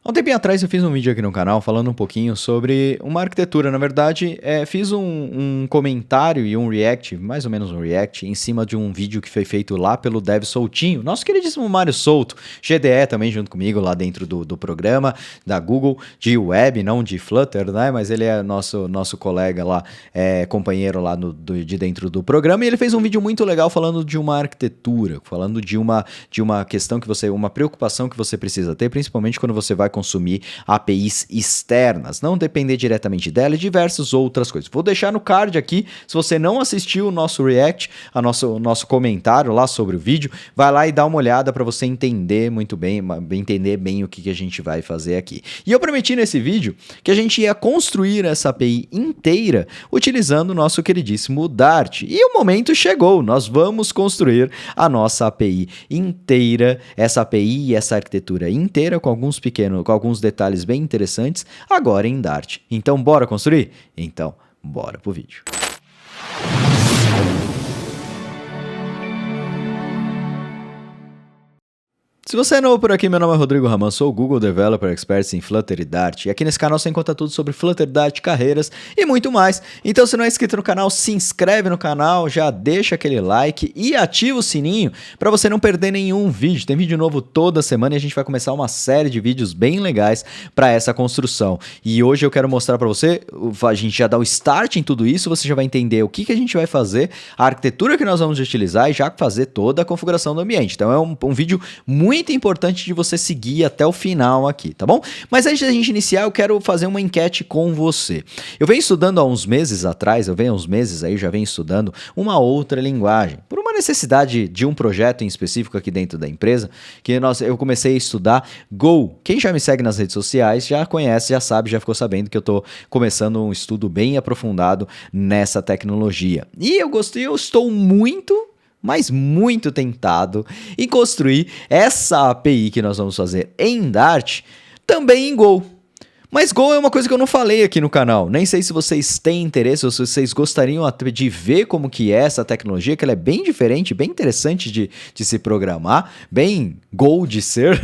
Há um tempinho atrás eu fiz um vídeo aqui no canal falando um pouquinho sobre uma arquitetura. Na verdade, fiz um comentário e um react, mais ou menos um react, em cima de um vídeo que foi feito lá pelo Dev Soutinho, nosso queridíssimo Mário Souto, GDE também junto comigo lá dentro do programa da Google, de web, não de Flutter, né? Mas ele é nosso colega lá, companheiro lá de dentro do programa, e ele fez um vídeo muito legal falando de uma arquitetura, falando de uma questão que uma preocupação que você precisa ter, principalmente quando você vai consumir APIs externas, não depender diretamente dela e diversas outras coisas. Vou deixar no card aqui, se você não assistiu o nosso react, nosso comentário lá sobre o vídeo, vai lá e dá uma olhada para você entender muito bem, entender bem o que a gente vai fazer aqui. E eu prometi nesse vídeo que a gente ia construir essa API inteira utilizando o nosso queridíssimo Dart. E o momento chegou, nós vamos construir a nossa API inteira, essa API e essa arquitetura inteira com alguns detalhes bem interessantes agora em Dart. Então, bora construir? Então, bora pro vídeo. Se você é novo por aqui, meu nome é Rodrigo Raman, sou o Google Developer Expert em Flutter e Dart. E aqui nesse canal você encontra tudo sobre Flutter, Dart, carreiras e muito mais. Então, se não é inscrito no canal, se inscreve no canal, já deixa aquele like e ativa o sininho para você não perder nenhum vídeo. Tem vídeo novo toda semana e a gente vai começar uma série de vídeos bem legais para essa construção. E hoje eu quero mostrar para você, a gente já dá o start em tudo isso, você já vai entender o que a gente vai fazer, a arquitetura que nós vamos utilizar e já fazer toda a configuração do ambiente. Então, é um vídeo muito importante de você seguir até o final aqui, tá bom? Mas antes da gente iniciar, eu quero fazer uma enquete com você. Eu venho estudando há uns meses atrás, já venho estudando uma outra linguagem, por uma necessidade de um projeto em específico aqui dentro da empresa, que eu comecei a estudar Go. Quem já me segue nas redes sociais já conhece, já sabe, já ficou sabendo que eu estou começando um estudo bem aprofundado nessa tecnologia. E eu estou muito tentado em construir essa API que nós vamos fazer em Dart, também em Go. Mas Go é uma coisa que eu não falei aqui no canal. Nem sei se vocês têm interesse ou se vocês gostariam de ver como que é essa tecnologia, que ela é bem diferente, bem interessante de se programar, bem Go de ser.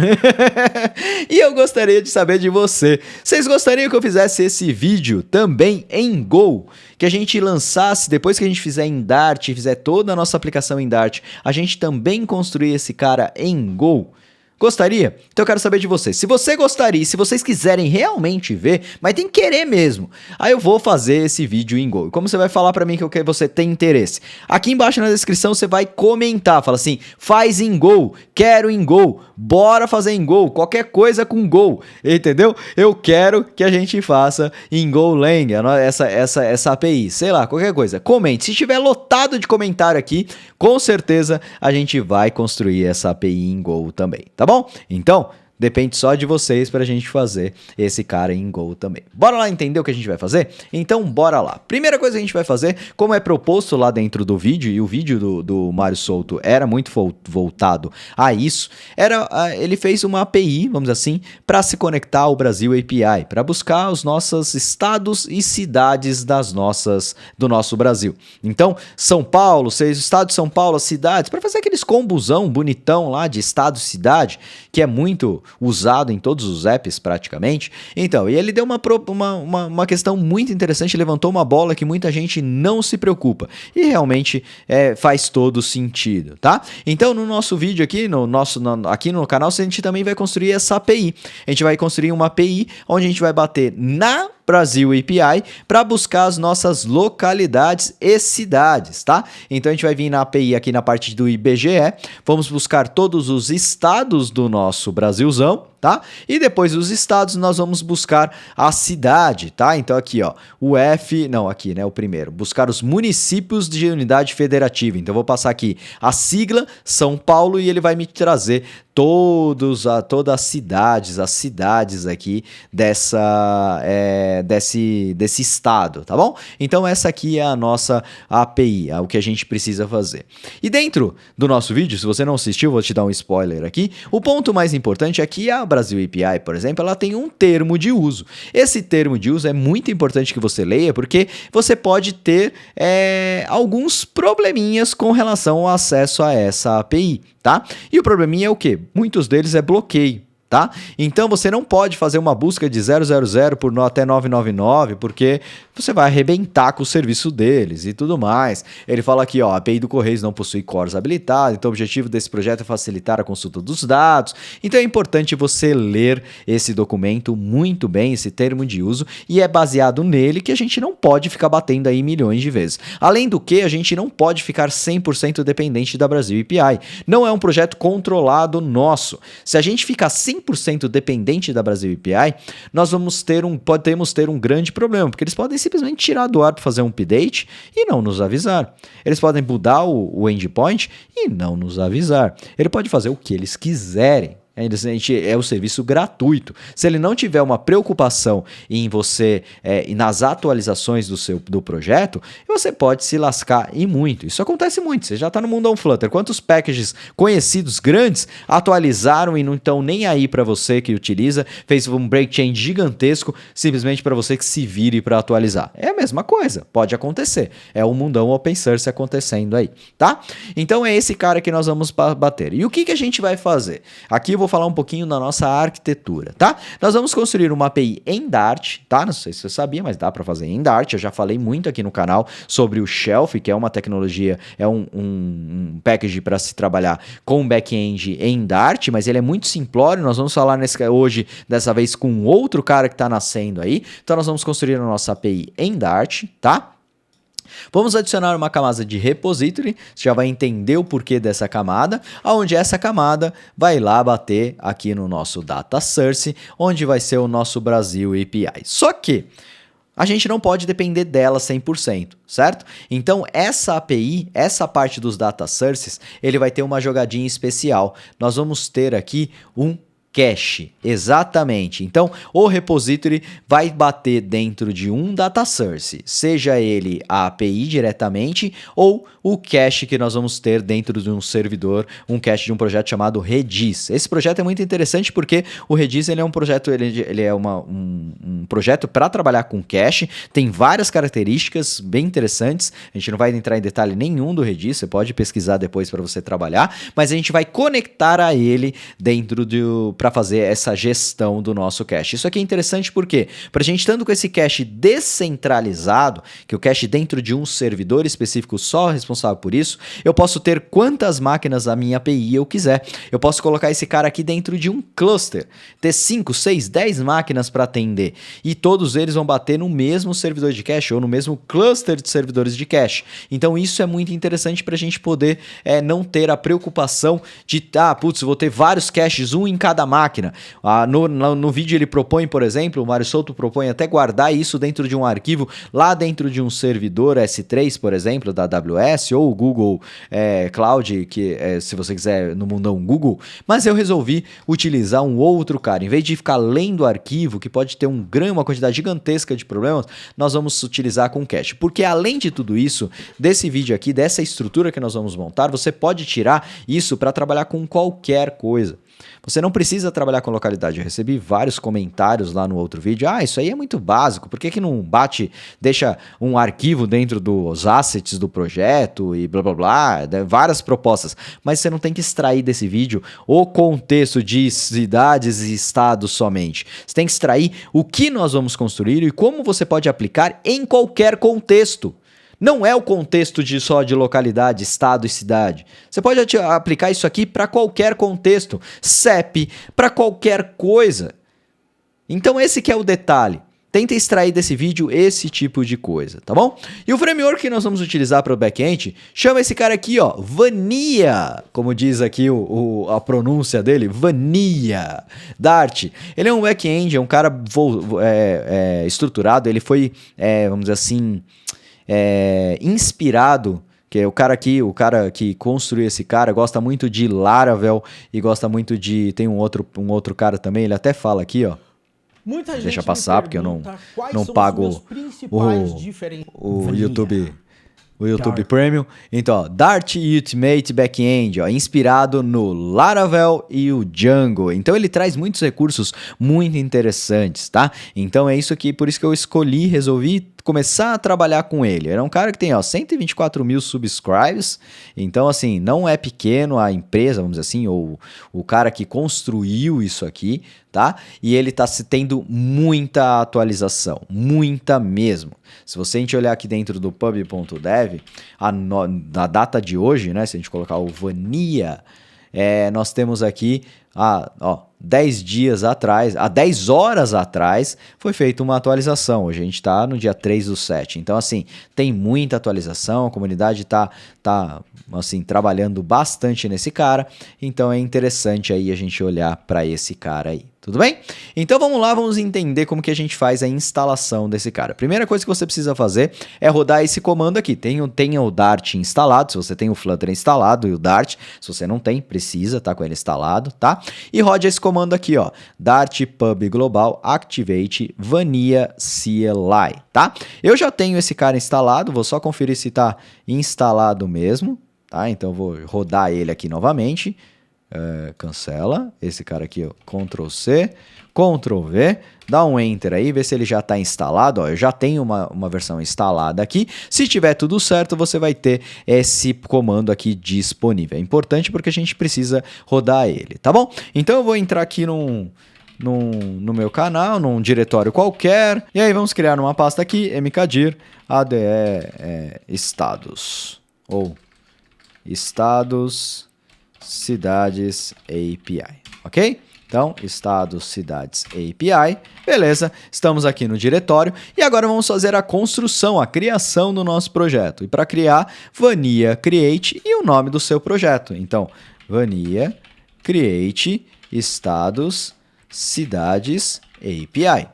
E eu gostaria de saber de você. Vocês gostariam que eu fizesse esse vídeo também em Go? Que a gente lançasse, depois que a gente fizer em Dart, fizer toda a nossa aplicação em Dart, a gente também construir esse cara em Go? Gostaria? Então eu quero saber de vocês. Se você gostaria, se vocês quiserem realmente ver, mas tem que querer mesmo, aí eu vou fazer esse vídeo em Go. Como você vai falar pra mim que você tem interesse? Aqui embaixo na descrição você vai comentar, fala assim, faz em Go, quero em Go, bora fazer em Go, qualquer coisa com Go, entendeu? Eu quero que a gente faça em Golang, essa API, sei lá, qualquer coisa. Comente, se estiver lotado de comentário aqui, com certeza a gente vai construir essa API em Go também, tá bom? Então, depende só de vocês para a gente fazer esse cara em Go também. Bora lá entender o que a gente vai fazer? Então, bora lá. Primeira coisa que a gente vai fazer, como é proposto lá dentro do vídeo, e o vídeo do Mário Souto era muito voltado a isso, ele fez uma API, vamos dizer assim, para se conectar ao Brasil API, para buscar os nossos estados e cidades do nosso Brasil. Então, São Paulo, estado de São Paulo, as cidades, para fazer aqueles combosão bonitão lá de estado e cidade, que é muito usado em todos os apps praticamente. Então, e ele deu uma questão muito interessante, levantou uma bola que muita gente não se preocupa e realmente faz todo sentido, tá? Então, no nosso vídeo aqui, aqui no canal, a gente também vai construir essa API. A gente vai construir uma API onde a gente vai bater na Brasil API para buscar as nossas localidades e cidades, tá? Então a gente vai vir na API aqui na parte do IBGE, vamos buscar todos os estados do nosso Brasilzão, tá? E depois dos estados nós vamos buscar a cidade, tá? Então aqui, ó, o primeiro, buscar os municípios de unidade federativa. Então eu vou passar aqui a sigla São Paulo e ele vai me trazer todas as cidades aqui desse estado, tá bom? Então essa aqui é a nossa API, é o que a gente precisa fazer. E dentro do nosso vídeo, se você não assistiu, vou te dar um spoiler aqui, o ponto mais importante é que a Brasil API, por exemplo, ela tem um termo de uso. Esse termo de uso é muito importante que você leia, porque você pode ter alguns probleminhas com relação ao acesso a essa API, tá? E o probleminha é o quê? Muitos deles é bloqueio. tá? Então você não pode fazer uma busca de 000 até 999, porque você vai arrebentar com o serviço deles e tudo mais. Ele fala aqui, ó, a API do Correios não possui cores habilitados, então o objetivo desse projeto é facilitar a consulta dos dados. Então é importante você ler esse documento muito bem, esse termo de uso, e é baseado nele que a gente não pode ficar batendo aí milhões de vezes. Além do que, a gente não pode ficar 100% dependente da Brasil API. Não é um projeto controlado nosso. Se a gente ficar 100% dependente da Brasil API, nós podemos ter um grande problema, porque eles podem simplesmente tirar do ar para fazer um update e não nos avisar. Eles podem mudar o endpoint e não nos avisar. Ele pode fazer o que eles quiserem. É o serviço gratuito. Se ele não tiver uma preocupação em você nas atualizações do projeto, você pode se lascar e muito. Isso acontece muito. Você já está no mundão Flutter. Quantos packages conhecidos, grandes, atualizaram e não estão nem aí para você que utiliza, fez um break change gigantesco simplesmente para você que se vire para atualizar. É a mesma coisa. Pode acontecer. É o mundão open source acontecendo aí, tá? Então é esse cara que nós vamos bater. E o que a gente vai fazer? Aqui eu vou falar um pouquinho da nossa arquitetura, tá? Nós vamos construir uma API em Dart, tá? Não sei se você sabia, mas dá para fazer em Dart. Eu já falei muito aqui no canal sobre o Shelf, que é uma tecnologia, é um package para se trabalhar com back-end em Dart, mas ele é muito simplório. Nós vamos falar hoje, dessa vez, com outro cara que está nascendo aí. Então nós vamos construir a nossa API em Dart, tá? Vamos adicionar uma camada de repository, você já vai entender o porquê dessa camada, onde essa camada vai lá bater aqui no nosso data source, onde vai ser o nosso Brasil API. Só que a gente não pode depender dela 100%, certo? Então essa API, essa parte dos data sources, ele vai ter uma jogadinha especial. Nós vamos ter aqui um cache, exatamente. Então, o repository vai bater dentro de um data source, seja ele a API diretamente ou o cache que nós vamos ter dentro de um servidor, um cache de um projeto chamado Redis. Esse projeto é muito interessante porque o Redis ele é um projeto, ele é um projeto para trabalhar com cache, tem várias características bem interessantes. A gente não vai entrar em detalhe nenhum do Redis, você pode pesquisar depois para você trabalhar, mas a gente vai conectar a ele dentro para fazer essa gestão do nosso cache. Isso aqui é interessante porque, para a gente estando com esse cache descentralizado, que o cache dentro de um servidor específico só responsável por isso, eu posso ter quantas máquinas a minha API eu quiser. Eu posso colocar esse cara aqui dentro de um cluster, ter 5, 6, 10 máquinas para atender, e todos eles vão bater no mesmo servidor de cache ou no mesmo cluster de servidores de cache. Então isso é muito interessante para a gente poder não ter a preocupação de, vou ter vários caches, um em cada máquina. No vídeo ele propõe, por exemplo, o Mário Souto propõe até guardar isso dentro de um arquivo, lá dentro de um servidor S3, por exemplo, da AWS, ou o Google Cloud, que se você quiser no mundão Google, mas eu resolvi utilizar um outro cara. Em vez de ficar lendo o arquivo, que pode ter uma quantidade gigantesca de problemas, nós vamos utilizar com cache. Porque além de tudo isso, desse vídeo aqui, dessa estrutura que nós vamos montar, você pode tirar isso para trabalhar com qualquer coisa. Você não precisa trabalhar com localidade. Eu recebi vários comentários lá no outro vídeo. Isso aí é muito básico. Por que não deixa um arquivo dentro dos assets do projeto e blá blá blá? Várias propostas. Mas você não tem que extrair desse vídeo o contexto de cidades e estados somente. Você tem que extrair o que nós vamos construir e como você pode aplicar em qualquer contexto. Não é o contexto só de localidade, estado e cidade. Você pode aplicar isso aqui para qualquer contexto, CEP, para qualquer coisa. Então esse que é o detalhe. Tenta extrair desse vídeo esse tipo de coisa, tá bom? E o framework que nós vamos utilizar para o back-end chama esse cara aqui, ó, Vanilla, como diz aqui a pronúncia dele, Vanilla, Dart. Ele é um back-end, é um cara estruturado, ele foi, vamos dizer assim, inspirado, que é o cara que construiu esse cara, gosta muito de Laravel e gosta muito tem um outro cara também, ele até fala aqui, ó. Muita gente deixa passar porque eu não pago o YouTube Premium. Então, ó, Dart Ultimate Backend, ó, inspirado no Laravel e o Django. Então ele traz muitos recursos muito interessantes, tá? Então é isso aqui, por isso que eu resolvi começar a trabalhar com ele. Ele é um cara que tem, ó, 124 mil subscribes, então, assim, não é pequeno a empresa, vamos dizer assim, ou o cara que construiu isso aqui, tá? E ele tá tendo muita atualização, muita mesmo. Se você a gente olhar aqui dentro do pub.dev, na data de hoje, né, se a gente colocar o Vanilla, nós temos aqui, 10 dias atrás, há 10 horas atrás, foi feita uma atualização. Hoje a gente está no dia 3/7. Então, assim, tem muita atualização, a comunidade tá assim, trabalhando bastante nesse cara. Então, é interessante aí a gente olhar para esse cara aí. Tudo bem? Então vamos lá, vamos entender como que a gente faz a instalação desse cara. Primeira coisa que você precisa fazer é rodar esse comando aqui. Tenha o Dart instalado, se você tem o Flutter instalado e o Dart, se você não tem, precisa estar com ele instalado, tá? E rode esse comando aqui, ó, Dart pub global activate vanilla CLI, tá? Eu já tenho esse cara instalado, vou só conferir se está instalado mesmo, tá? Então eu vou rodar ele aqui novamente. Cancela, esse cara aqui, ó, Ctrl C, Ctrl V, dá um Enter aí, vê se ele já está instalado, ó, eu já tenho uma versão instalada aqui, se tiver tudo certo, você vai ter esse comando aqui disponível, é importante porque a gente precisa rodar ele, tá bom? Então eu vou entrar aqui no meu canal, num diretório qualquer, e aí vamos criar uma pasta aqui, mkdir ADE estados, ou estados cidades API, ok? Então, estados cidades API, beleza, estamos aqui no diretório e agora vamos fazer a construção, a criação do nosso projeto. E para criar, vanilla create e o nome do seu projeto. Então, vanilla create estados cidades API.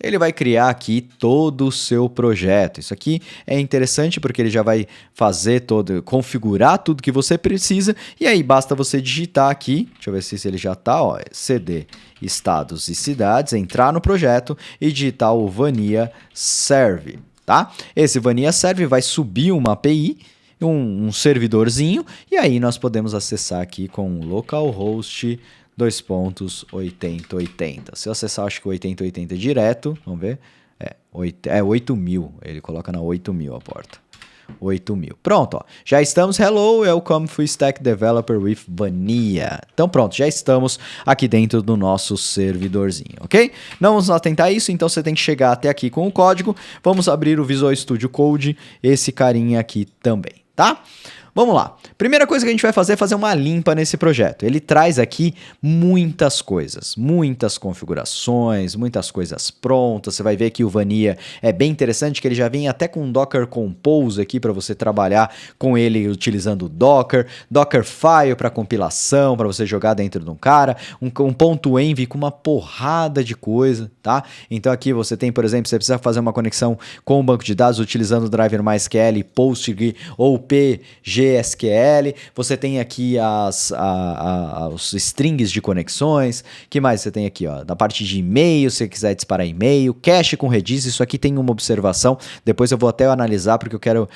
Ele vai criar aqui todo o seu projeto. Isso aqui é interessante porque ele já vai fazer configurar tudo que você precisa. E aí basta você digitar aqui, deixa eu ver se ele já está, ó, cd estados e cidades, entrar no projeto e digitar o vanilla serve, tá? Esse vanilla serve vai subir uma API, um servidorzinho, e aí nós podemos acessar aqui com localhost 2.8080. Se eu acessar, acho que 8080 direto, vamos ver. 8.000. Ele coloca na 8.000 a porta. 8.000. Pronto, ó. Já estamos. Hello, welcome Full Stack Developer with Vanilla. Então pronto, já estamos aqui dentro do nosso servidorzinho, ok? Não vamos lá tentar isso, então você tem que chegar até aqui com o código. Vamos abrir o Visual Studio Code, esse carinha aqui também, tá? Vamos lá. Primeira coisa que a gente vai fazer é fazer uma limpa nesse projeto. Ele traz aqui muitas coisas, muitas configurações, muitas coisas prontas. Você vai ver que o Vanilla é bem interessante, que ele já vem até com Docker Compose aqui para você trabalhar com ele utilizando o Docker File para compilação, para você jogar dentro de um cara, um ponto .env com uma porrada de coisa, tá? Então aqui você tem, por exemplo, você precisa fazer uma conexão com o banco de dados utilizando o driver MySQL, Postgre ou PGSQL. Você tem aqui os strings de conexões. Que mais você tem aqui, ó? Da parte de e-mail, se você quiser disparar e-mail, cache com Redis. Isso aqui tem uma observação. Depois eu vou até analisar porque eu quero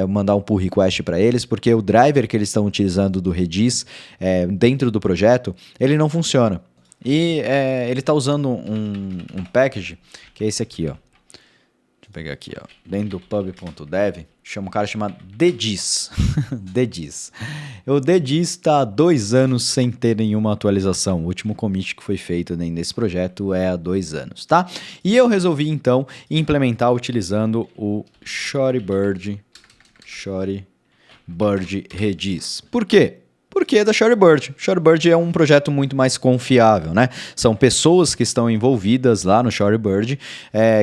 mandar um pull request para eles, porque o driver que eles estão utilizando do Redis dentro do projeto, ele não funciona. E ele está usando um package que é esse aqui, ó. Deixa eu pegar aqui, ó. Dentro do pub.dev, chama um cara chamado Dedis. Dedis. O Dedis está há 2 anos sem ter nenhuma atualização. O último commit que foi feito dentro desse projeto é há 2 anos, tá? E eu resolvi, então, implementar utilizando o Shortbird Redis. Por quê? Porque é da Shortbird. Shortbird é um projeto muito mais confiável, né? São pessoas que estão envolvidas lá no Shortbird,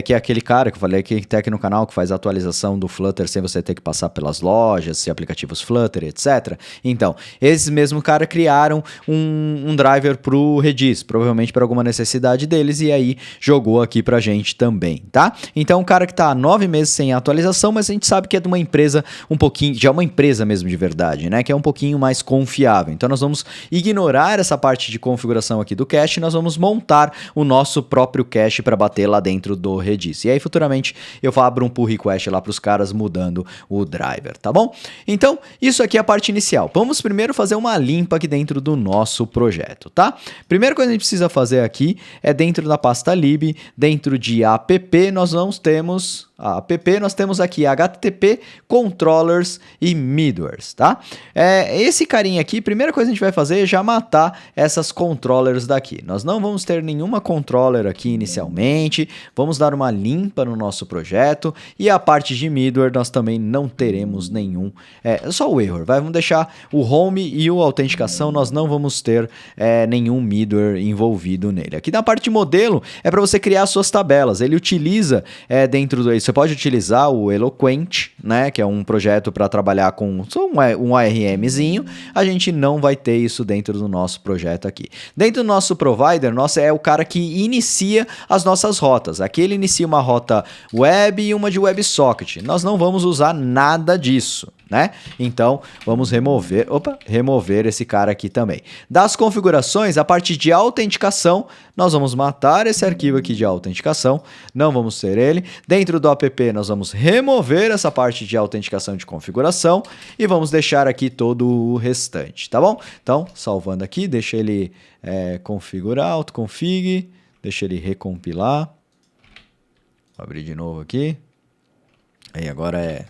que é aquele cara que eu falei que tem aqui no canal, que faz a atualização do Flutter sem você ter que passar pelas lojas e aplicativos Flutter, etc. Então, esses mesmo cara criaram um driver pro Redis, provavelmente para alguma necessidade deles, e aí jogou aqui pra gente também, tá? Então, o cara que tá há 9 meses sem atualização, mas a gente sabe que é de uma empresa um pouquinho, já é uma empresa mesmo de verdade, né? Que é um pouquinho mais confiável. confiável. Então nós vamos ignorar essa parte de configuração aqui do cache e nós vamos montar o nosso próprio cache para bater lá dentro do Redis. E aí futuramente eu abro um pull request lá para os caras mudando o driver, tá bom? Então isso aqui é a parte inicial. Vamos primeiro fazer uma limpa aqui dentro do nosso projeto, tá? Primeira coisa que a gente precisa fazer aqui é dentro da pasta lib, dentro de app, nós temos aqui HTTP, controllers e middlewares, tá? Esse carinha aqui, primeira coisa que a gente vai fazer é já matar essas controllers daqui. Nós não vamos ter nenhuma controller aqui inicialmente, vamos dar uma limpa no nosso projeto e a parte de middleware nós também não teremos nenhum, só o error, vamos deixar o home e o autenticação, nós não vamos ter nenhum middleware envolvido nele. Aqui na parte de modelo é para você criar suas tabelas, ele utiliza dentro do... Você pode utilizar o Eloquent, né, que é um projeto para trabalhar com só um ARMzinho. A gente não vai ter isso dentro do nosso projeto aqui. Dentro do nosso provider, é o cara que inicia as nossas rotas. Aqui ele inicia uma rota web e uma de WebSocket. Nós não vamos usar nada disso, né? Então, vamos remover esse cara aqui também. Das configurações, a parte de autenticação, nós vamos matar esse arquivo aqui de autenticação, não vamos ter ele. Dentro do app, nós vamos remover essa parte de autenticação de configuração e vamos deixar aqui todo o restante, tá bom? Então, salvando aqui, deixa ele configurar, autoconfig, deixa ele recompilar. Vou abrir de novo aqui. Aí agora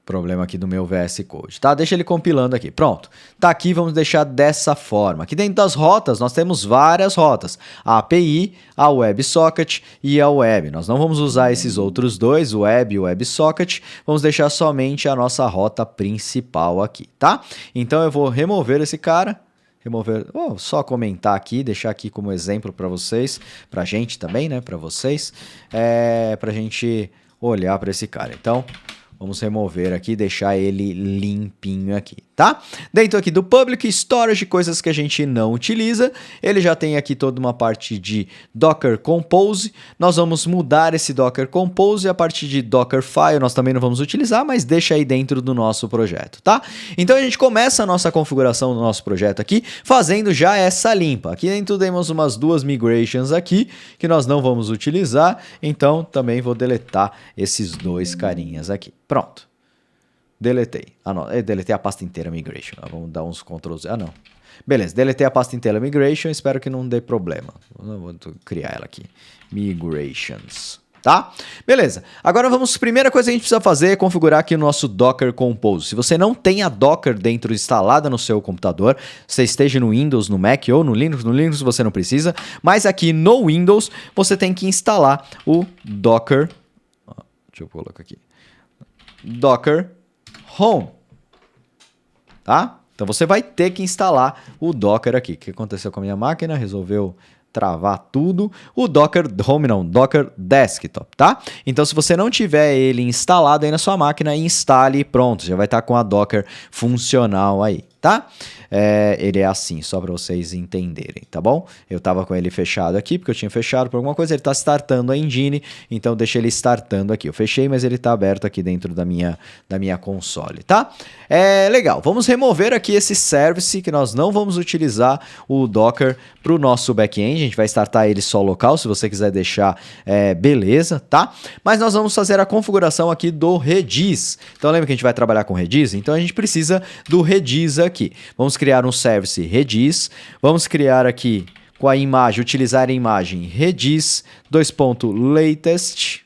problema aqui do meu VS Code, tá? Deixa ele compilando aqui. Pronto. Tá aqui, vamos deixar dessa forma. Aqui dentro das rotas, nós temos várias rotas. A API, a WebSocket e a Web. Nós não vamos usar esses outros dois, o Web e o WebSocket. Vamos deixar somente a nossa rota principal aqui, tá? Então eu vou remover esse cara. Só comentar aqui, deixar aqui como exemplo para vocês, pra gente também, né? Para vocês, pra gente olhar para esse cara. Então, vamos remover aqui, deixar ele limpinho aqui, tá? Dentro aqui do Public Storage, coisas que a gente não utiliza, ele já tem aqui toda uma parte de Docker Compose. Nós vamos mudar esse Docker Compose, a parte de Dockerfile nós também não vamos utilizar, mas deixa aí dentro do nosso projeto, tá? Então a gente começa a nossa configuração do nosso projeto aqui, fazendo já essa limpa. Aqui dentro temos umas 2 migrations aqui, que nós não vamos utilizar, então também vou deletar esses 2 carinhas aqui. Pronto. Deletei. Deletei a pasta inteira migration. Vamos dar uns Ctrl Z. Não. Beleza, deletei a pasta inteira migration. Espero que não dê problema. Vou criar ela aqui. Migrations. Tá? Beleza. Agora primeira coisa que a gente precisa fazer é configurar aqui o nosso Docker Compose. Se você não tem a Docker dentro instalada no seu computador, você esteja no Windows, no Mac ou no Linux você não precisa, mas aqui no Windows você tem que instalar o Docker. Deixa eu colocar aqui. Docker Home, tá? Então você vai ter que instalar o Docker aqui. O que aconteceu com a minha máquina? Resolveu travar tudo. O Docker Home não, Docker Desktop, tá? Então se você não tiver ele instalado aí na sua máquina, instale e pronto, já vai estar com a Docker funcional aí, tá? Ele é assim, só para vocês entenderem, tá bom? Eu tava com ele fechado aqui, porque eu tinha fechado por alguma coisa, ele tá startando a engine, então deixa ele startando aqui. Eu fechei, mas ele tá aberto aqui dentro da minha console, tá? Legal, vamos remover aqui esse service, que nós não vamos utilizar o Docker pro nosso back-end, a gente vai startar ele só local, se você quiser deixar, beleza, tá? Mas nós vamos fazer a configuração aqui do Redis. Então lembra que a gente vai trabalhar com Redis? Então a gente precisa do Redis aqui. Vamos criar um service Redis, vamos criar aqui com a imagem, utilizar a imagem Redis, latest,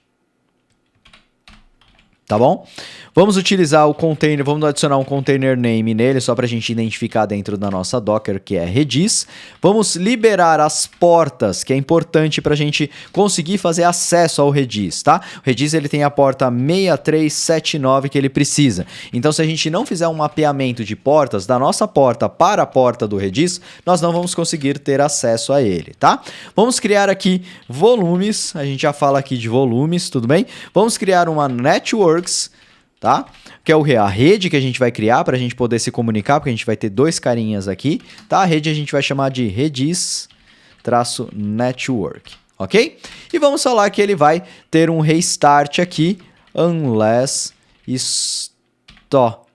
tá bom? Vamos utilizar o container, vamos adicionar um container name nele, só para a gente identificar dentro da nossa Docker, que é Redis. Vamos liberar as portas, que é importante para a gente conseguir fazer acesso ao Redis, tá? O Redis ele tem a porta 6379 que ele precisa. Então, se a gente não fizer um mapeamento de portas, da nossa porta para a porta do Redis, nós não vamos conseguir ter acesso a ele, tá? Vamos criar aqui volumes, a gente já fala aqui de volumes, tudo bem? Vamos criar uma networks, tá? Que é a rede que a gente vai criar para a gente poder se comunicar, porque a gente vai ter 2 carinhas aqui, tá? A rede a gente vai chamar de Redis-network, ok? E vamos falar que ele vai ter um restart aqui, unless stopped,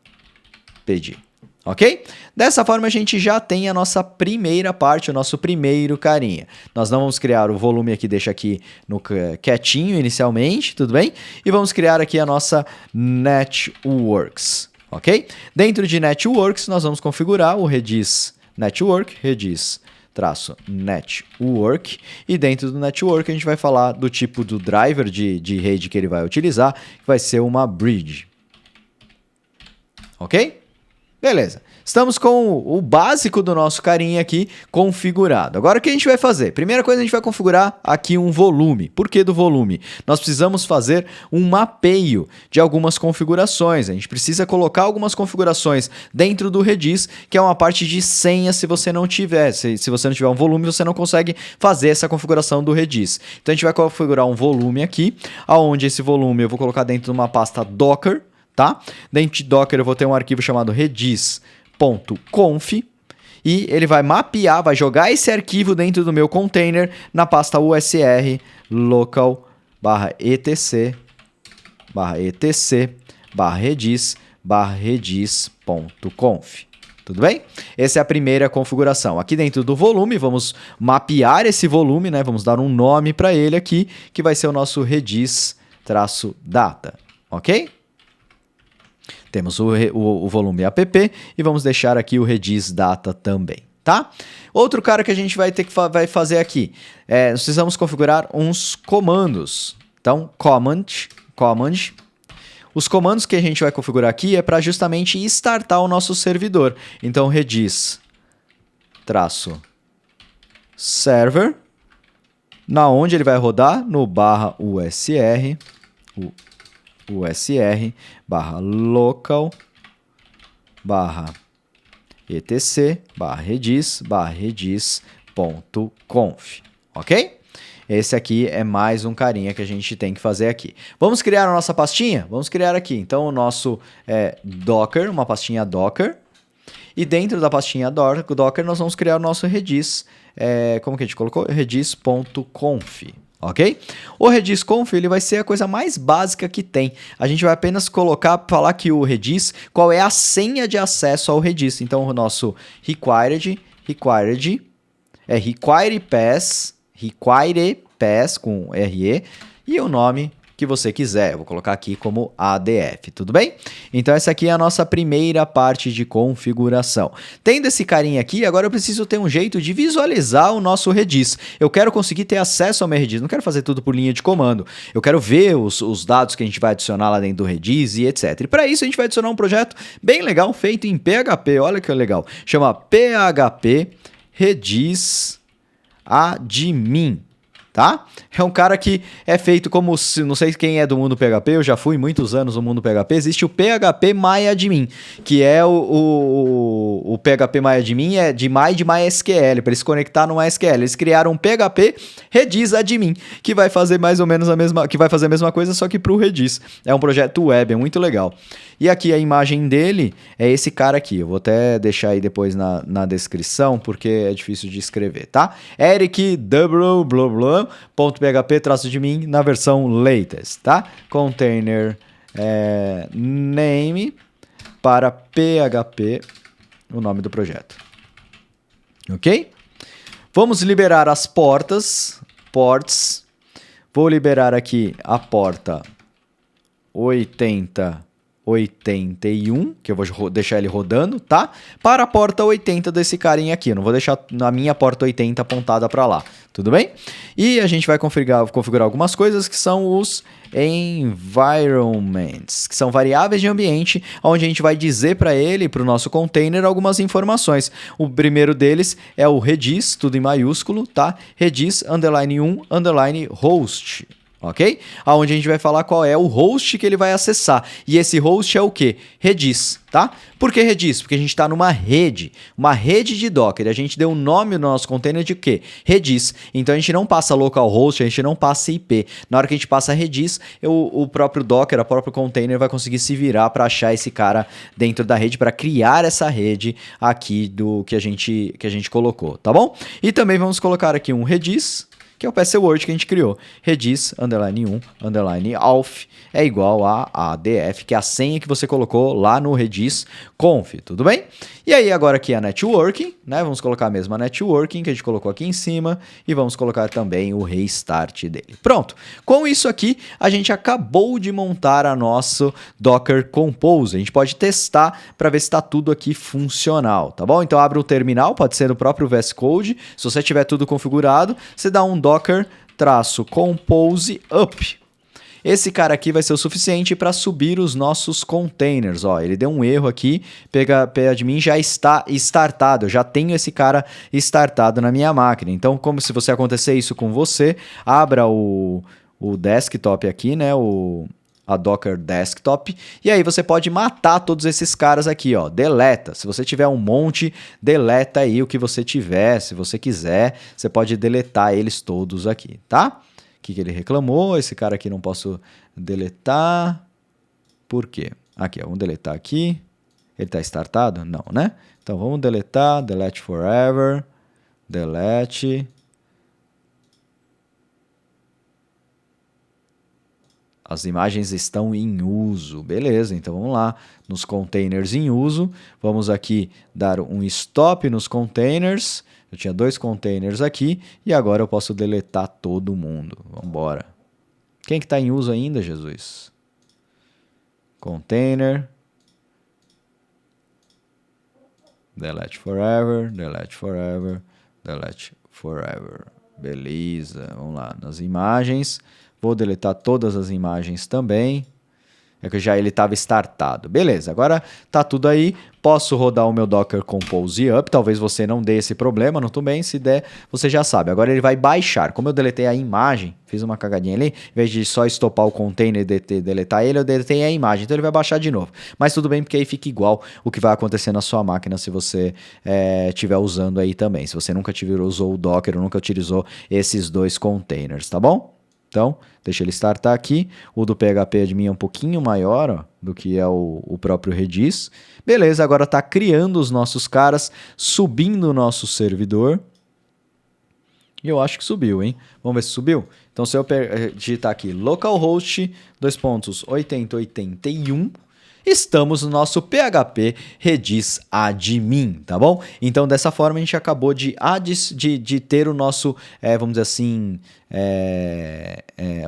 Ok? Dessa forma a gente já tem a nossa primeira parte, o nosso primeiro carinha. Nós não vamos criar o volume aqui, deixa aqui no quietinho inicialmente, tudo bem? E vamos criar aqui a nossa networks, ok? Dentro de networks nós vamos configurar o redis network, redis traço network, e dentro do network a gente vai falar do tipo do driver de rede que ele vai utilizar, que vai ser uma bridge. Ok? Beleza. Estamos com o básico do nosso carinha aqui configurado. Agora o que a gente vai fazer? Primeira coisa, a gente vai configurar aqui um volume. Por que do volume? Nós precisamos fazer um mapeio de algumas configurações. A gente precisa colocar algumas configurações dentro do redis, que é uma parte de senha se você não tiver. Se você não tiver um volume, você não consegue fazer essa configuração do redis. Então a gente vai configurar um volume aqui, onde esse volume eu vou colocar dentro de uma pasta Docker, tá? Dentro de Docker eu vou ter um arquivo chamado redis.conf e ele vai mapear, vai jogar esse arquivo dentro do meu container na pasta usr local /etc redis.conf. Tudo bem? Essa é a primeira configuração. Aqui dentro do volume, vamos mapear esse volume, né? Vamos dar um nome para ele aqui, que vai ser o nosso redis-data, ok? Temos o volume app e vamos deixar aqui o redis data também, tá? Outro cara que a gente vai ter que fazer aqui, nós precisamos configurar uns comandos. Então, command. Os comandos que a gente vai configurar aqui é para justamente startar o nosso servidor. Então, redis-server, na onde ele vai rodar? No /usr, usr/local /etc redis.conf, ok? Esse aqui é mais um carinha que a gente tem que fazer aqui. Vamos criar a nossa pastinha? Vamos criar aqui. Então, o nosso Docker, uma pastinha Docker. E dentro da pastinha Docker, nós vamos criar o nosso redis. Como que a gente colocou? redis.conf. Ok? O redis.conf ele vai ser a coisa mais básica que tem. A gente vai apenas falar que o redis, qual é a senha de acesso ao redis. Então, o nosso require pass com RE e o nome que você quiser. Eu vou colocar aqui como ADF, tudo bem? Então essa aqui é a nossa primeira parte de configuração. Tendo esse carinha aqui, agora eu preciso ter um jeito de visualizar o nosso redis. Eu quero conseguir ter acesso ao meu redis, não quero fazer tudo por linha de comando. Eu quero ver os dados que a gente vai adicionar lá dentro do redis e etc. E para isso a gente vai adicionar um projeto bem legal feito em PHP, olha que legal. Chama PHP Redis Admin. Tá? É um cara que é feito como, não sei quem é do mundo PHP, eu já fui muitos anos no mundo PHP, existe o PHP MyAdmin, que é o PHP MyAdmin é de MySQL, para ele se conectar no MySQL. Eles criaram um PHP Redis Admin, que vai fazer mais ou menos a mesma coisa, só que para o Redis. É um projeto web, é muito legal. E aqui a imagem dele é esse cara aqui. Eu vou até deixar aí depois na descrição, porque é difícil de escrever, tá? Eric .php-admin na versão latest, tá? Container name para PHP, o nome do projeto. Ok? Vamos liberar as ports. Vou liberar aqui a porta 8081, que eu vou deixar ele rodando, tá? Para a porta 80 desse carinha aqui. Eu não vou deixar na minha porta 80 apontada para lá, tudo bem? E a gente vai configurar algumas coisas que são os environments, que são variáveis de ambiente, onde a gente vai dizer para ele, para o nosso container, algumas informações. O primeiro deles é o redis, tudo em maiúsculo, tá? Redis _1 _host. Ok? Onde a gente vai falar qual é o host que ele vai acessar. E esse host é o quê? Redis, tá? Por que Redis? Porque a gente está numa rede de Docker. A gente deu um nome no nosso container de quê? Redis. Então a gente não passa localhost, a gente não passa IP. Na hora que a gente passa Redis, o próprio Docker, o próprio container vai conseguir se virar para achar esse cara dentro da rede, para criar essa rede aqui do que a gente colocou, tá bom? E também vamos colocar aqui um Redis, que que é o password que a gente criou. Redis, _1, _alf, é igual a ADF, que é a senha que você colocou lá no Redis conf, tudo bem? E aí agora aqui a networking, né? Vamos colocar a mesma networking que a gente colocou aqui em cima e vamos colocar também o restart dele. Pronto, com isso aqui a gente acabou de montar a nosso Docker Compose. A gente pode testar para ver se está tudo aqui funcional, tá bom? Então abre o terminal, pode ser no próprio VS Code. Se você tiver tudo configurado, você dá um docker-compose up. Esse cara aqui vai ser o suficiente para subir os nossos containers. Ó, ele deu um erro aqui, PAdmin já está startado. Eu já tenho esse cara startado na minha máquina. Então, como se você acontecer isso com você, abra o desktop aqui, né? A Docker Desktop, e aí você pode matar todos esses caras aqui, ó, deleta. Se você tiver um monte, deleta aí o que você tiver, se você quiser, você pode deletar eles todos aqui, tá? O que ele reclamou? Esse cara aqui não posso deletar. Por quê? Aqui, ó, vamos deletar aqui. Ele está startado? Não, né? Então vamos deletar, delete forever, delete. As imagens estão em uso. Beleza, então vamos lá. Nos containers em uso, vamos aqui dar um stop nos containers. Eu tinha 2 containers aqui e agora eu posso deletar todo mundo. Vamos embora. Quem que está em uso ainda, Jesus? Container. Delete forever, delete forever, delete forever. Beleza, vamos lá. Nas imagens... Vou deletar todas as imagens também. É que já ele estava startado. Beleza, agora tá tudo aí. Posso rodar o meu Docker Compose Up. Talvez você não dê esse problema, não tudo bem. Se der, você já sabe. Agora ele vai baixar. Como eu deletei a imagem, fiz uma cagadinha ali. Em vez de só estopar o container e deletar ele, eu deletei a imagem. Então ele vai baixar de novo. Mas tudo bem, porque aí fica igual o que vai acontecer na sua máquina se você estiver usando aí também. Se você nunca usou o Docker ou nunca utilizou esses 2 containers, tá bom? Então, deixa ele startar aqui. O do PHPadmin é um pouquinho maior, ó, do que é o próprio Redis. Beleza, agora está criando os nossos caras, subindo o nosso servidor. E eu acho que subiu, hein? Vamos ver se subiu? Então, se eu digitar aqui localhost 2.8081, estamos no nosso PHP Redis admin, tá bom? Então, dessa forma, a gente acabou de ter o nosso, vamos dizer assim,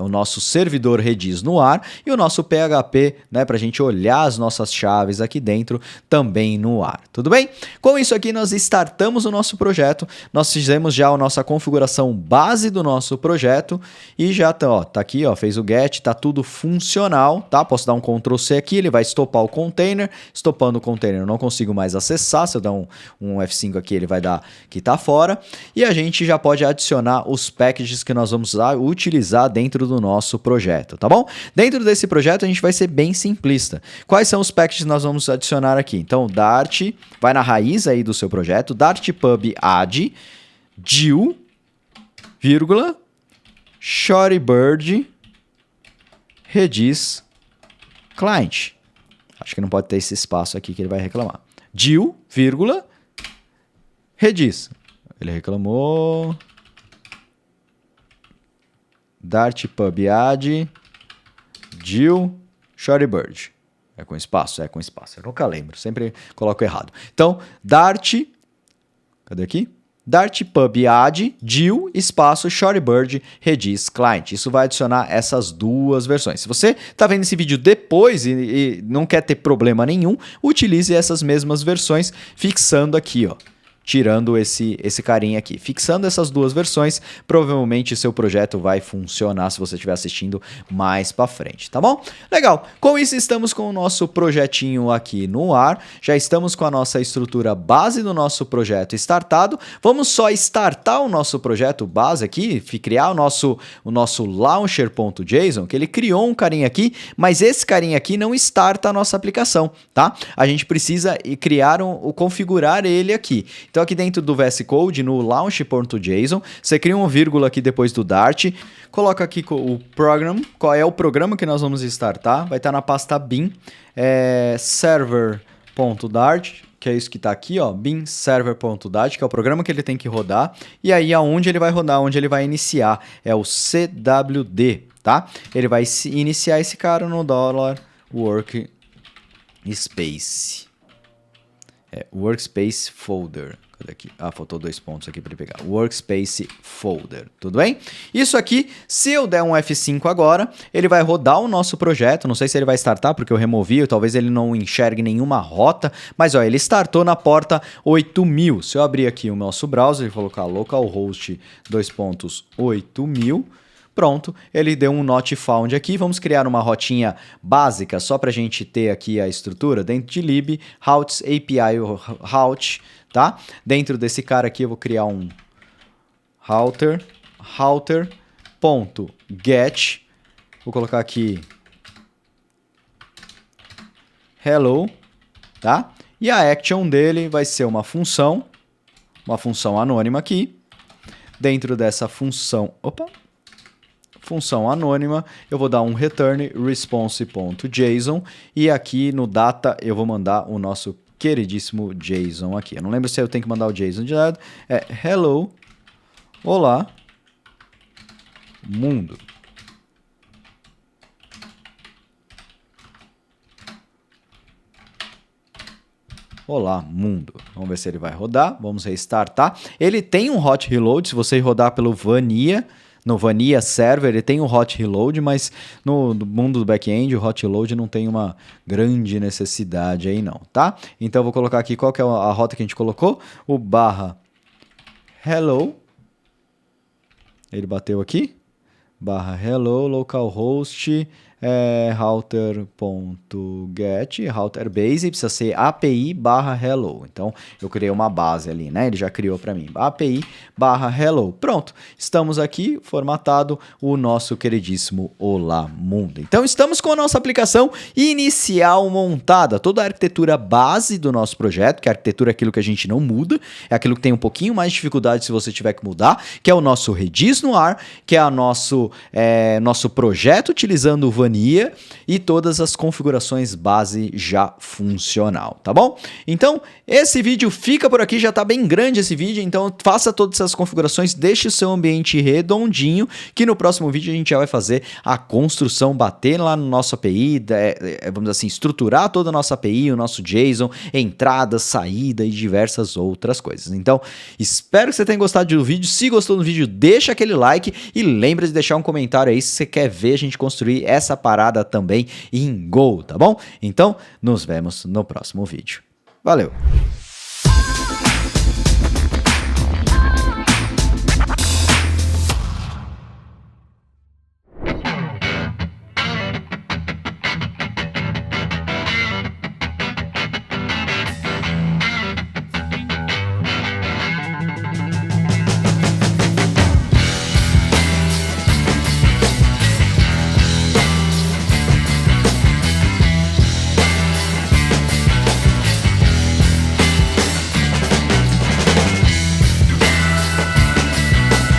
o nosso servidor Redis no ar e o nosso PHP, né, para a gente olhar as nossas chaves aqui dentro também no ar, tudo bem? Com isso aqui, nós startamos o nosso projeto, nós fizemos já a nossa configuração base do nosso projeto e já tá aqui, ó, fez o get, tá tudo funcional, tá? Posso dar um Ctrl C aqui, ele vai estopar o container, estopando o container eu não consigo mais acessar, se eu dar um F5 aqui, ele vai dar que tá fora, e a gente já pode adicionar os packages que nós vamos utilizar dentro do nosso projeto, tá bom? Dentro desse projeto a gente vai ser bem simplista. Quais são os packages que nós vamos adicionar aqui? Então, Dart, vai na raiz aí do seu projeto, Dart pub add, Deal, vírgula, Shortybird, Redis, Client. Acho que não pode ter esse espaço aqui que ele vai reclamar. Deal, vírgula, Redis. Ele reclamou... Dart pub add, Deal, Shortybird. É com espaço? É com espaço. Eu nunca lembro, sempre coloco errado. Então, Dart, cadê aqui? Dart pub add, Deal, espaço, Shortybird, Redis, Client. Isso vai adicionar essas 2 versões. Se você está vendo esse vídeo depois e não quer ter problema nenhum, utilize essas mesmas versões, fixando aqui, ó. Tirando esse carinha aqui. Fixando essas 2 versões, provavelmente seu projeto vai funcionar se você estiver assistindo mais para frente, tá bom? Legal, com isso estamos com o nosso projetinho aqui no ar, já estamos com a nossa estrutura base do nosso projeto startado, vamos só startar o nosso projeto base aqui, criar o nosso launcher.json, que ele criou um carinha aqui, mas esse carinha aqui não starta a nossa aplicação, tá? A gente precisa configurar ele aqui. Então aqui dentro do VS Code, no launch.json, você cria um vírgula aqui depois do Dart, coloca aqui o program, qual é o programa que nós vamos startar, vai estar na pasta bin, server.dart, que é isso que está aqui, ó, bin-server.dat, que é o programa que ele tem que rodar, e aí aonde ele vai rodar, onde ele vai iniciar, é o CWD, tá? Ele vai iniciar esse cara no $workspace. Workspace folder. Cadê aqui? Ah, faltou 2 pontos aqui para ele pegar. Workspace folder, tudo bem? Isso aqui, se eu der um F5 agora, ele vai rodar o nosso projeto. Não sei se ele vai startar, porque eu removi, talvez ele não enxergue nenhuma rota, mas ó, ele startou na porta 8000. Se eu abrir aqui o nosso browser e colocar localhost 2.8000, pronto, ele deu um not found aqui. Vamos criar uma rotinha básica só para a gente ter aqui a estrutura dentro de lib, routes API route, tá? Dentro desse cara aqui eu vou criar um router.get. Vou colocar aqui hello, tá? E a action dele vai ser uma função anônima aqui. Dentro dessa função anônima, eu vou dar um return response.json e aqui no data eu vou mandar o nosso queridíssimo JSON aqui. Eu não lembro se eu tenho que mandar o JSON de lado. É hello, olá, mundo. Olá, mundo. Vamos ver se ele vai rodar. Vamos restartar. Ele tem um hot reload, se você rodar pelo Vanilla. No Vanilla Server ele tem um hot reload, mas no mundo do back-end o hot reload não tem uma grande necessidade aí não, tá? Então eu vou colocar aqui qual que é a rota que a gente colocou, o /hello, ele bateu aqui, /hello localhost router.get, router base, precisa ser API /hello. Então eu criei uma base ali, né? Ele já criou para mim. API /hello. Pronto. Estamos aqui formatado o nosso queridíssimo Olá Mundo. Então estamos com a nossa aplicação inicial montada, toda a arquitetura base do nosso projeto, que a arquitetura é aquilo que a gente não muda, é aquilo que tem um pouquinho mais de dificuldade se você tiver que mudar, que é o nosso Redis no ar, que é nosso projeto utilizando o Vanilla e todas as configurações base já funcional, tá bom? Então, esse vídeo fica por aqui, já tá bem grande esse vídeo, então faça todas essas configurações, deixe o seu ambiente redondinho, que no próximo vídeo a gente já vai fazer a construção, bater lá no nosso API, vamos assim, estruturar toda a nossa API, o nosso JSON, entrada, saída e diversas outras coisas. Então, espero que você tenha gostado do vídeo. Se gostou do vídeo, deixa aquele like e lembra de deixar um comentário aí se você quer ver a gente construir essa parada também em Go, tá bom? Então, nos vemos no próximo vídeo. Valeu!